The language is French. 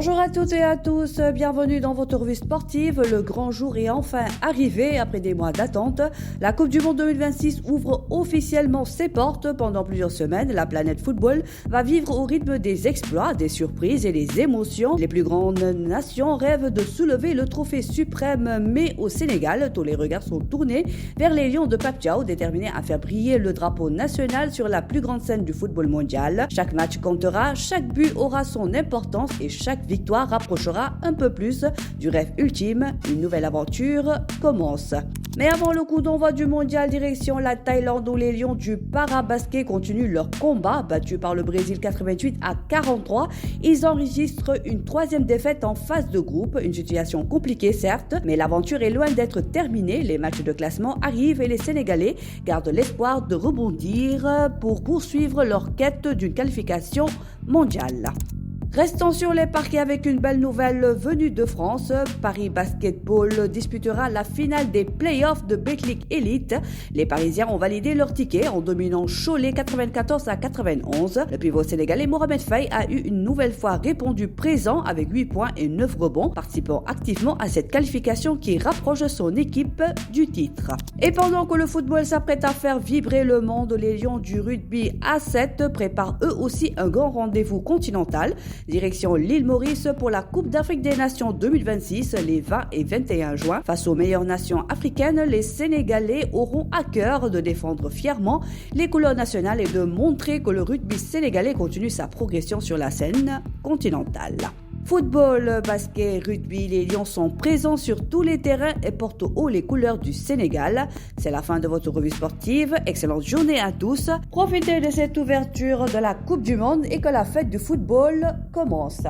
Bonjour à toutes et à tous, bienvenue dans votre revue sportive. Le grand jour est enfin arrivé après des mois d'attente. La Coupe du Monde 2026 ouvre officiellement ses portes. Pendant plusieurs semaines, la planète football va vivre au rythme des exploits, des surprises et des émotions. Les plus grandes nations rêvent de soulever le trophée suprême, mais au Sénégal, tous les regards sont tournés vers les Lions de Pape Thiaw, déterminés à faire briller le drapeau national sur la plus grande scène du football mondial. Chaque match comptera, chaque but aura son importance et chaque victoire rapprochera un peu plus du rêve ultime. Une nouvelle aventure commence. Mais avant le coup d'envoi du mondial, direction la Thaïlande où les Lions du Parabasket continuent leur combat. Battus par le Brésil 88-43, ils enregistrent une troisième défaite en phase de groupe. Une situation compliquée certes, mais l'aventure est loin d'être terminée. Les matchs de classement arrivent et les Sénégalais gardent l'espoir de rebondir pour poursuivre leur quête d'une qualification mondiale. Restons sur les parquets avec une belle nouvelle venue de France. Paris Basketball disputera la finale des playoffs de Betclic Elite. Les Parisiens ont validé leur ticket en dominant Cholet 94-91. Le pivot sénégalais Mohamed Faye a eu une nouvelle fois répondu présent avec 8 points et 9 rebonds, participant activement à cette qualification qui rapproche son équipe du titre. Et pendant que le football s'apprête à faire vibrer le monde, les Lions du rugby A7 préparent eux aussi un grand rendez-vous continental. Direction l'île Maurice pour la Coupe d'Afrique des Nations 2026, les 20 et 21 juin. Face aux meilleures nations africaines, les Sénégalais auront à cœur de défendre fièrement les couleurs nationales et de montrer que le rugby sénégalais continue sa progression sur la scène continentale. Football, basket, rugby, les Lions sont présents sur tous les terrains et portent haut les couleurs du Sénégal. C'est la fin de votre revue sportive. Excellente journée à tous. Profitez de cette ouverture de la Coupe du Monde et que la fête du football commence.